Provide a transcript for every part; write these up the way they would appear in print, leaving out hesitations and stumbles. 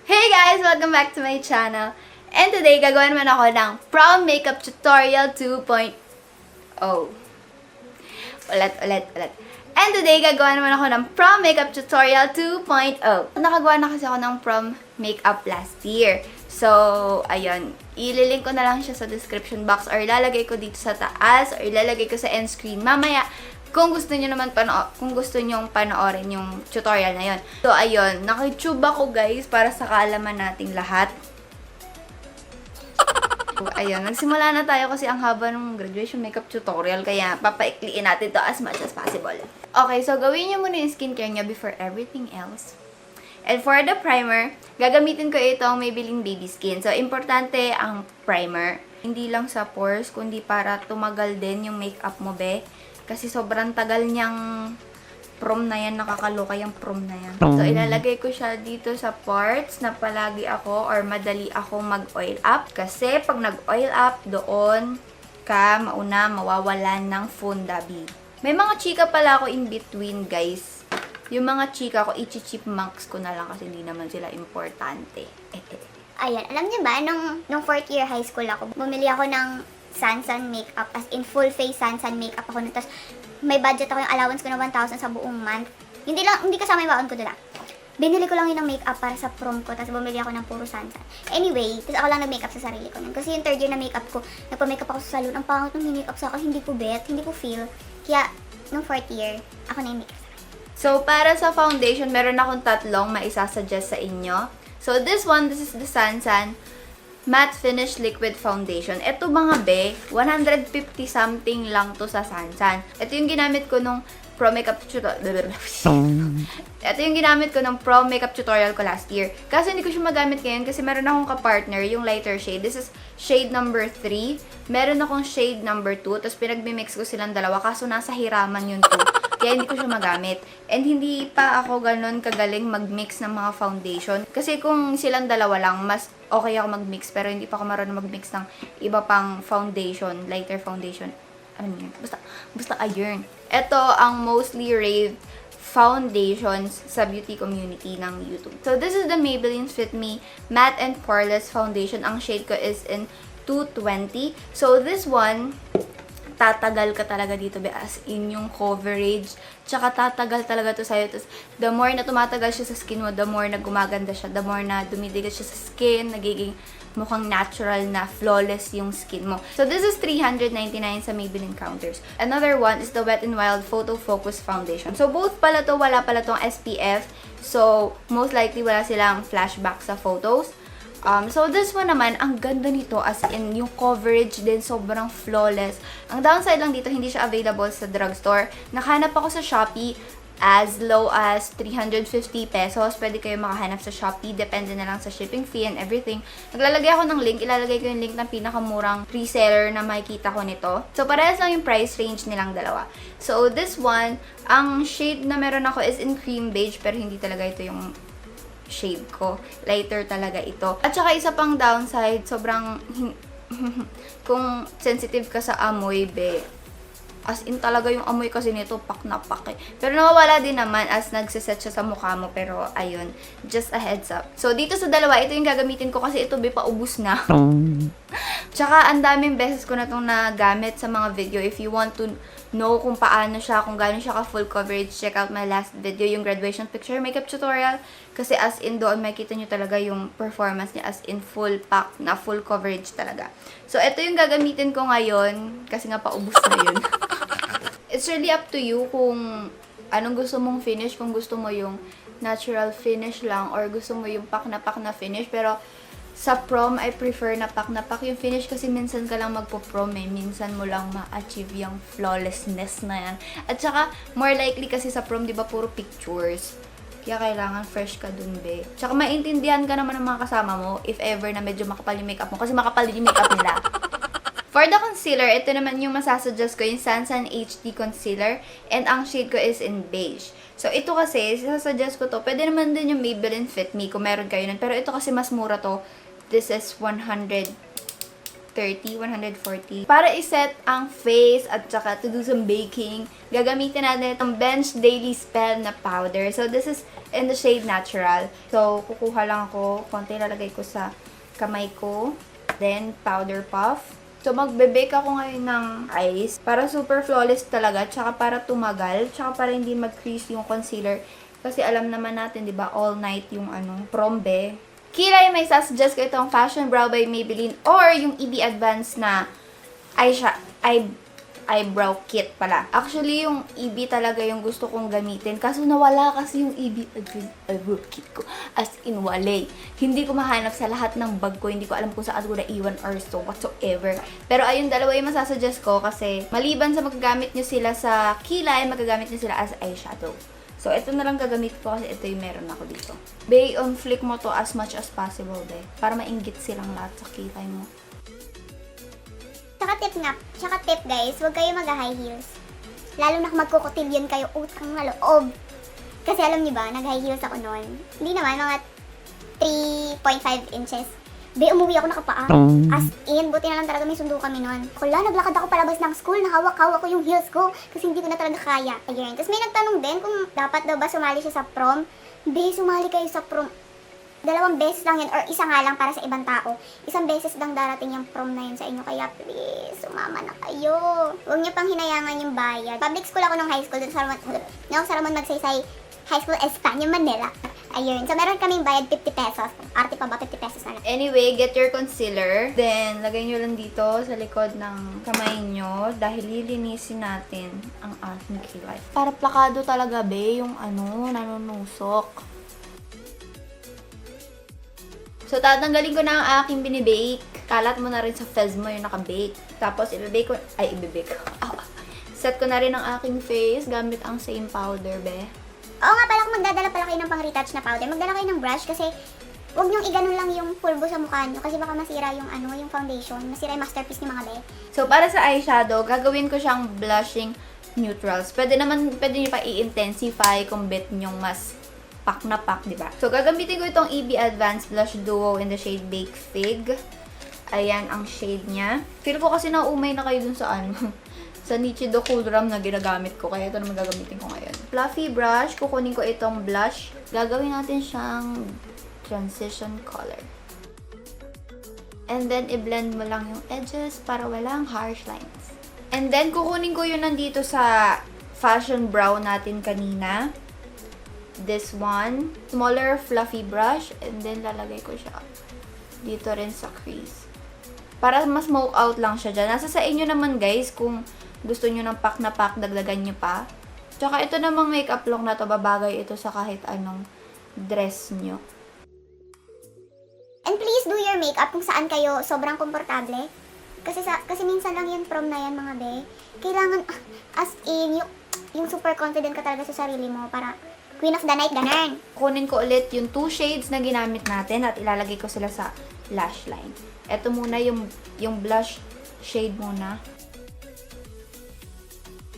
Hey guys! Welcome back to my channel. And today, gagawin naman ako ng Prom Makeup Tutorial 2.0. Ulit. And today, gagawa naman ako ng Prom Makeup Tutorial 2.0. Nakagawa na kasi ako ng prom makeup last year. So, ayun. Ililink ko na lang siya sa description box or ilalagay ko dito sa taas or ilalagay ko sa end screen mamaya kung gusto niyo naman panoorin yung tutorial na yon. So, ayun. Naka-YouTube ako, guys, para sa kaalaman nating lahat. So, ayun. Nagsimula na tayo kasi ang haba ng graduation makeup tutorial. Kaya, papaikliin natin to as much as possible. Okay, so gawin niyo muna yung skincare niyo before everything else. And for the primer, gagamitin ko itong Maybelline Baby Skin. So, importante ang primer. Hindi lang sa pores, kundi para tumagal din yung makeup mo, be. Kasi sobrang tagal niyang prom na yan, nakakaloka yung prom na yan. So, ilalagay ko siya dito sa parts na palagi ako or madali ako mag-oil up. Kasi pag nag-oil up, doon ka mawawalan ng fundabi. May mga chika pala ako in between, guys. Yung mga chika ko, i-chip marks ko na lang kasi hindi naman sila importante. Ayan, alam niyo ba, nung 4th year high school ako, bumili ako ng Sansan makeup, as in full face Sansan makeup ako. Tapos may budget ako, yung allowance ko na 1,000 sa buong month. Hindi kasama yung baon ko doon. Binili ko lang yun ng makeup para sa prom ko, tapos bumili ako ng puro Sansan. Anyway, tapos ako lang nag-makeup sa sarili ko nun. Kasi yung 3rd year na makeup ko, nagpa-makeup ako sa salon. Ang pangit ng makeup sa akin, hindi ko bet, hindi ko feel. Kaya, nung 4th year, ako na yung makeup. So, para sa foundation, meron akong tatlong maisasuggest sa inyo. So, this is the Sansan Matte Finish Liquid Foundation. Ito mga be, 150 something lang to sa Sansan. Ito yung ginamit ko nung Pro Makeup Tutorial. Ito yung ginamit ko ng Pro Makeup Tutorial ko last year. Kasi hindi ko siya magamit ngayon kasi meron akong ka-partner, yung lighter shade. This is shade number 3. Meron akong shade number 2. Tapos pinagmimix ko silang dalawa. Kaso nasa hiraman yung 2. Kaya hindi ko siya magamit. And hindi pa ako ganun kagaling mag-mix ng mga foundation. Kasi kung silang dalawa lang, mas okay ako mag-mix. Pero hindi pa ako marunong mag-mix ng iba pang foundation, lighter foundation. Ano yun? Basta ayun. Ito ang mostly raved foundations sa beauty community ng YouTube. So, this is the Maybelline Fit Me Matte and Poreless Foundation. Ang shade ko is in 220. So, this one, tatagal ka talaga dito, be, as in yung coverage. Tsaka tatagal talaga to sa'yo. Tapos, the more na tumatagal siya sa skin mo, the more na gumaganda siya, the more na dumidigat siya sa skin, nagiging mukhang natural na flawless yung skin mo. So, this is $399 sa Maybelline counters. Another one is the Wet n Wild Photo Focus Foundation. So, both pala to, wala pala tong SPF. So, most likely wala silang flashback sa photos. So, this one naman, ang ganda nito, as in, yung coverage din, sobrang flawless. Ang downside lang dito, hindi siya available sa drugstore. Nakahanap ako sa Shopee, as low as 350 pesos. Pwede kayo makahanap sa Shopee, depende na lang sa shipping fee and everything. Naglalagay ako ng link, ilalagay ko yung link ng pinakamurang reseller na makikita ko nito. So, parehas lang yung price range nilang dalawa. So, this one, ang shade na meron ako is in cream beige, pero hindi talaga ito yung shade ko. Lighter talaga ito. At saka isa pang downside, sobrang kung sensitive ka sa amoy, be, as in talaga yung amoy kasi nito, pak na pak eh. Pero nawawala din naman as nagsiset siya sa mukha mo. Pero ayun, just a heads up. So dito sa dalawa, ito yung gagamitin ko kasi ito, be, paubos na. Tsaka ang daming beses ko na itong nagamit sa mga video. If you want to know kung paano siya, kung gaano siya ka full coverage, check out my last video, yung graduation picture makeup tutorial. Kasi as in doon, makikita nyo talaga yung performance niya as in full pack na full coverage talaga. So, ito yung gagamitin ko ngayon kasi nga paubos na yun. It's really up to you kung anong gusto mong finish, kung gusto mo yung natural finish lang or gusto mo yung pack na finish. Pero sa prom, I prefer na pack yung finish kasi minsan ka lang magpo-prom eh. Minsan mo lang ma-achieve yung flawlessness na yan. At saka, more likely kasi sa prom, di ba, puro pictures. Kaya kailangan fresh ka dun, be. Tsaka maintindihan ka naman ng mga kasama mo if ever na medyo makapal yung makeup mo. Kasi makapal din yung makeup nila. For the concealer, ito naman yung masasuggest ko, yung Sansan HD Concealer. And ang shade ko is in beige. So, ito kasi, sasuggest ko to. Pwede naman din yung Maybelline Fit Me kung meron kayo nun. Pero ito kasi mas mura to. This is 100 140. Para iset ang face at saka to do some baking, gagamitin natin itong Bench Daily Spell na powder. So, this is in the shade Natural. So, kukuha lang ako, konti lalagay ko sa kamay ko. Then, powder puff. So, magbe-bake ako ngayon ng eyes para super flawless talaga, tsaka para tumagal, tsaka para hindi mag-crease yung concealer. Kasi alam naman natin, di ba, all night yung PROM be. Kilay, may sasuggest ko itong Fashion Brow by Maybelline or yung EB Advance na eyebrow kit pala. Actually, yung EB talaga yung gusto kong gamitin. Kaso nawala kasi yung EB Advance eyebrow kit ko. As in, walay. Hindi ko mahanap sa lahat ng bag ko. Hindi ko alam kung saan ko naiwan or so whatsoever. Pero ayun, dalawa yung masasuggest ko kasi maliban sa magagamit nyo sila sa kilay, magagamit nyo sila as eyeshadow. So, ito na lang gagamit ko kasi ito yung meron ako dito. Be, on flick mo to as much as possible, be. Para mainggit silang lahat sa kilay mo. Tsaka tip guys, huwag kayo mag-high heels. Lalo na kung magkukutilyon kayo, utang na loob. Kasi alam niyo ba, nag-high heels ako noon. Hindi naman, mga 3.5 inches. Be, umuwi ako nakapaa. As in, buti na lang talaga may sundo kami noon. Kula, naglakad ako palabas ng school, nahawak-hawak ko yung heels ko kasi hindi ko na talaga kaya. Ayun. Tapos may nagtanong din kung dapat daw ba sumali siya sa prom. Be, sumali kayo sa prom. 2 beses lang yun or isa nga lang para sa ibang tao. 1 beses lang darating yung prom na yun sa inyo. Kaya please, sumama na kayo. Huwag niyo pang hinayangan yung bayad. Public school ako nung high school. Doon sa Ramon Magsaysay High School, Espanya, Manila. Ayun. So, meron kaming bayad 50 pesos. Arte pa ba? 50 pesos na lang. Anyway, get your concealer. Then, lagay nyo lang dito sa likod ng kamay nyo dahil lilinisin natin ang ating kilay. Para plakado talaga, be, yung nanunusok. So, tatanggalin ko na ang aking binibake. Kalat mo na rin sa fez mo yung nakabake. Tapos, ibibake ko. Set ko na rin ang aking face gamit ang same powder, be. Oo nga pala, kung magdadala pala kayo ng pang-retouch na powder, magdala kayo ng brush kasi huwag niyong iganon lang yung pulbo sa mukha niyo kasi baka masira yung yung foundation, masira yung masterpiece ni mga be. So, para sa eyeshadow, gagawin ko siyang blushing neutrals. Pwede niyo pa i-intensify kung bet nyong mas pak na pak, di ba? So, gagamitin ko itong EB Advanced Blush Duo in the shade Baked Fig. Ayan ang shade niya. Feel ko kasi naumay na kayo dun sa sa Nichido Cool Ram na ginagamit ko. Kaya ito naman gagamitin ko ngayon. Fluffy brush. Kukunin ko itong blush. Gagawin natin siyang transition color. And then, i-blend mo lang yung edges para walang harsh lines. And then, kukunin ko yun nandito sa fashion brow natin kanina. This one. Smaller fluffy brush. And then, lalagay ko siya dito rin sa crease. Para mas smoke out lang siya dyan. Nasa sa inyo naman guys kung gusto nyo ng pak na pak, dagdagan nyo pa. Tsaka ito namang makeup look na to, babagay ito sa kahit anong dress nyo. And please do your makeup kung saan kayo sobrang komportable. Kasi minsan lang yung prom na yan mga be. Kailangan, as in, yung super confident ka talaga sa sarili mo para queen of the night, ganun. Kunin ko ulit yung 2 shades na ginamit natin at ilalagay ko sila sa lash line. Ito muna yung blush shade muna.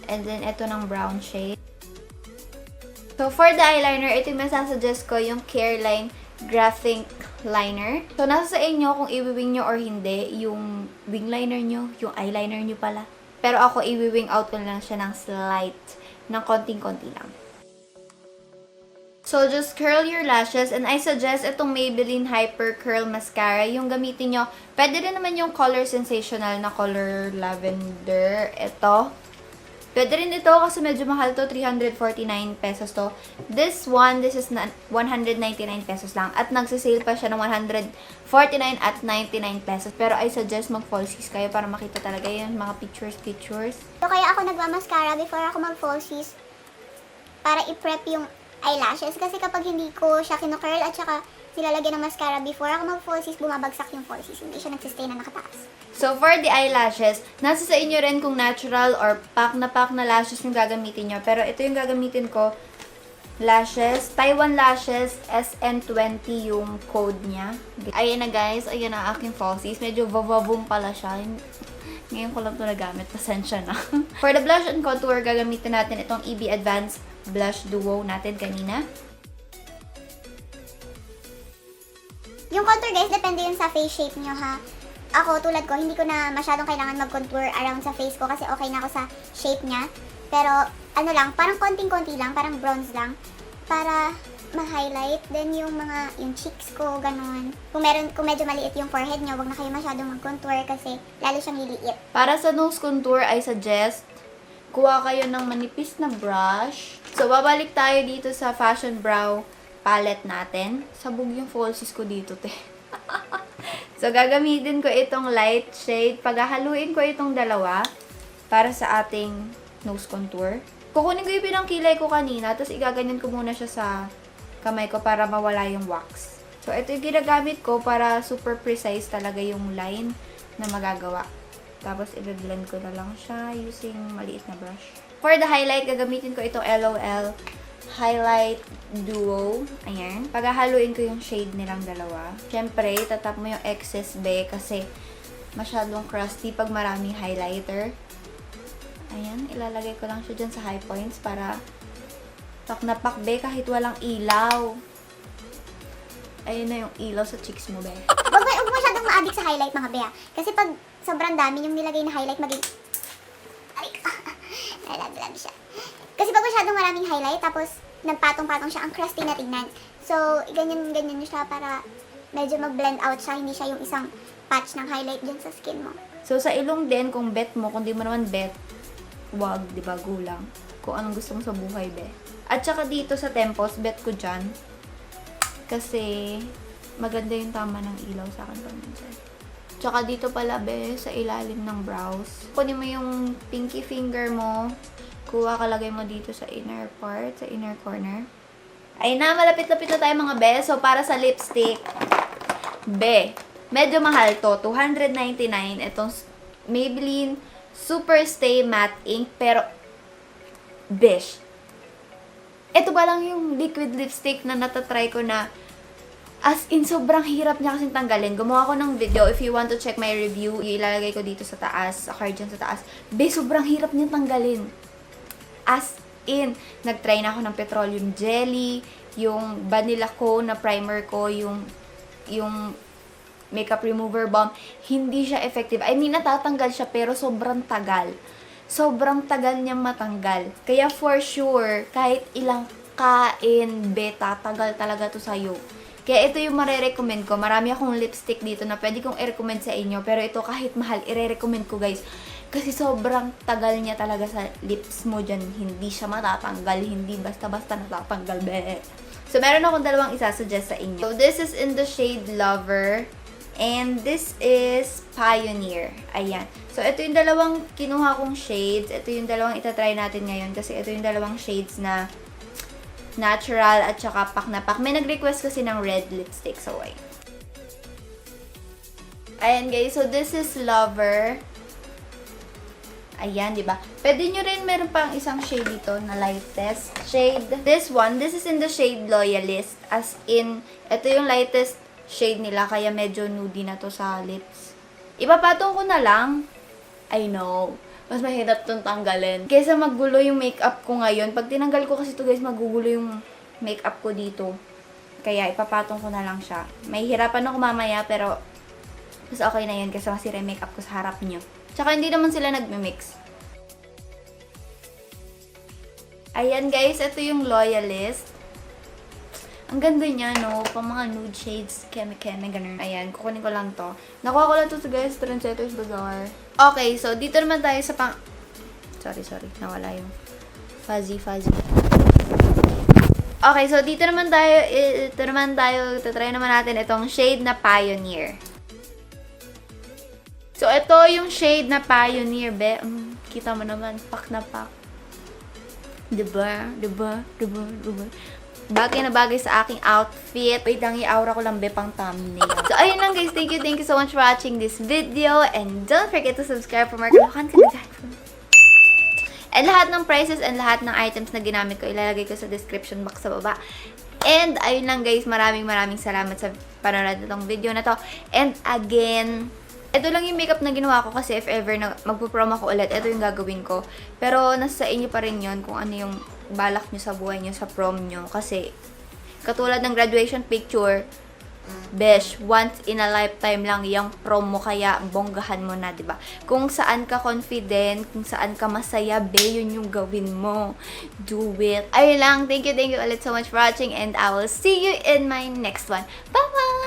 And then, ito ng brown shade. So, for the eyeliner, ito yung masasuggest ko, yung Careline Graphic Liner. So, nasa sa inyo kung i-wing nyo or hindi, yung wing liner nyo, yung eyeliner nyo pala. Pero ako, i-wing out ko lang siya ng slight, ng konting-konti lang. So, just curl your lashes. And I suggest itong Maybelline Hyper Curl Mascara. Yung gamitin nyo. Pwede rin naman yung Color Sensational na color lavender. Ito. Pwede rin ito kasi medyo mahal to. 349 pesos to. This is 199 pesos lang. At nagsisale pa siya ng 149 at 99 pesos. Pero I suggest mag-falsies kayo para makita talaga yung mga pictures. So, kaya ako nagmamascara before ako mag-falsies para i-prep yung eyelashes. Kasi kapag hindi ko siya kinocurl at saka nilalagyan ng mascara before ako mag-falsies, bumabagsak yung falsies. Hindi siya nagsistay na nakataas. So, for the eyelashes, nasa sa inyo rin kung natural or pack na lashes yung gagamitin nyo. Pero ito yung gagamitin ko. Lashes. Taiwan Lashes SN20 yung code niya. Ayan na guys. Ayan na aking falsies. Medyo vavavoom pala siya. Ngayon ko lang ito nagamit. Pasensya na. For the blush and contour, gagamitin natin itong EB Advanced Blush Duo natin kanina. Yung contour guys, depende yun sa face shape nyo ha. ako, tulad ko, hindi ko na masyadong kailangan mag-contour around sa face ko kasi okay na ako sa shape niya. Pero, ano lang, parang konting-konti lang, parang bronze lang. Para ma-highlight. Then, yung cheeks ko, ganun. Kung medyo maliit yung forehead nyo, wag na kayo masyadong mag-contour kasi lalo siyang liliit. Para sa nose contour, I suggest, kuha kayo ng manipis na brush. So, babalik tayo dito sa Fashion Brow palette natin. Sabog yung falsies ko dito, te. So, gagamitin ko itong light shade. Paghahaluin ko itong dalawa para sa ating nose contour. Kukunin ko yung pinangkilay ko kanina, tapos igaganyan ko muna siya sa kamay ko para mawala yung wax. So, ito yung ginagamit ko para super precise talaga yung line na magagawa. Tapos, i-blend ko na lang siya using maliit na brush. For the highlight, gagamitin ko itong LOL Highlight Duo. Ayan. Paghahaluin ko yung shade nilang dalawa. Siyempre, tatap mo yung excess be kasi masyadong crusty pag maraming highlighter. Ayan. Ilalagay ko lang siya dyan sa high points para pak na pak be kahit walang ilaw. Ayun na yung ilaw sa cheeks mo, be. Huwag masyadong ma-addict sa highlight, mga bea. Kasi pag sobrang dami yung nilagay na highlight, nalaglag siya. Kasi pag masyadong maraming highlight, tapos nagpatong-patong siya, ang crusty na tingnan. So, ganyan nyo siya para medyo mag-blend out siya, hindi siya yung isang patch ng highlight dyan sa skin mo. So, sa ilong din, kung bet mo, kung di mo naman bet, wag, di ba, gulang. Kung anong gusto mo sa buhay, be. At saka dito sa temples, bet ko dyan. Kasi, maganda yung tama ng ilaw sa akin paminsan. Tsaka dito pala, be, sa ilalim ng brows. Kunin mo yung pinky finger mo. Kuha, kalagay mo dito sa inner part, sa inner corner. Ayun na, malapit-lapit na tayo mga be. So, para sa lipstick, be, medyo mahal to. $299. Itong Maybelline Super Stay Matte Ink. Pero, beige. Ito ba lang yung liquid lipstick na natatry ko na as in, sobrang hirap niya kasing tanggalin. Gumawa ko ng video. If you want to check my review, ilalagay ko dito sa taas, sa card dyan sa taas. Be, sobrang hirap niya tanggalin. As in, nagtry na ako ng petroleum jelly, yung vanilla ko na primer ko, yung makeup remover balm. Hindi siya effective. I mean, natatanggal siya pero sobrang tagal. Sobrang tagal niyang matanggal. Kaya for sure, kahit ilang kain, be, tatagal talaga to sa'yo. Kaya ito yung marirecommend ko. Marami akong lipstick dito na pwede kong i-recommend sa inyo. Pero ito kahit mahal, i-recommend ko guys. Kasi sobrang tagal niya talaga sa lips mo dyan. Hindi siya matatanggal. Hindi basta-basta natatanggal, be. So, meron akong dalawang isasuggest sa inyo. So, this is in the shade Lover. And this is Pioneer. Ayan. So, ito yung dalawang kinuha kong shades. Ito yung dalawang itatry natin ngayon. Kasi ito yung dalawang shades na natural at saka pak na pak. May nag-request kasi ng red lipstick. So, ayan guys. So, this is Lover. Ayan, di ba? Pwede nyo rin, meron pang isang shade dito na lightest shade. This one, this is in the shade Loyalist. As in, ito yung lightest shade nila, kaya medyo nudie na to sa lips. Ipapatong ko na lang. I know. Mas mahirap itong tanggalin. Kaysa maggulo yung makeup ko ngayon. Pag tinanggal ko kasi ito guys, magugulo yung makeup ko dito. Kaya ipapatong ko na lang siya. May hirapan ako mamaya, pero mas okay na yun kasi masira yung makeup ko sa harap nyo. Tsaka hindi naman sila nagme-mix. Ayan guys, ito yung Loyalist. Ang ganda niya, no? Pang mga nude shades, keme-keme, ganun. Ayan, kukunin ko lang to. Nakuha ko lang to guys, Trendsetters Bazaar. Okay, so dito naman tayo sa pang... Sorry. Nawala yung fuzzy. Okay, so dito naman tayo, tatry naman natin itong shade na Pioneer. So, ito yung shade na Pioneer, be. Kita mo naman, pak na pak. Diba? Bagay na bagay sa aking outfit. Wait lang, i-aura ko lang, be, pang thumbnail. So, ayun lang guys. Thank you so much for watching this video. And don't forget to subscribe for more kalokohan. And lahat ng prices and lahat ng items na ginamit ko, ilalagay ko sa description box sa baba. And ayun lang guys, maraming salamat sa panonood nitong video na to. And again, ito lang yung makeup na ginawa ko kasi if ever na magpo-prom ako ulit, ito yung gagawin ko. Pero nasa inyo pa rin yun kung ano yung balak nyo sa buhay nyo, sa prom nyo. Kasi katulad ng graduation picture, Besh, once in a lifetime lang yung prom mo, kaya bonggahan mo na, 'di ba? Kung saan ka confident, kung saan ka masaya, be, yun yung gawin mo. Do it. Ayun lang. Thank you ulit so much for watching, and I will see you in my next one. Bye-bye!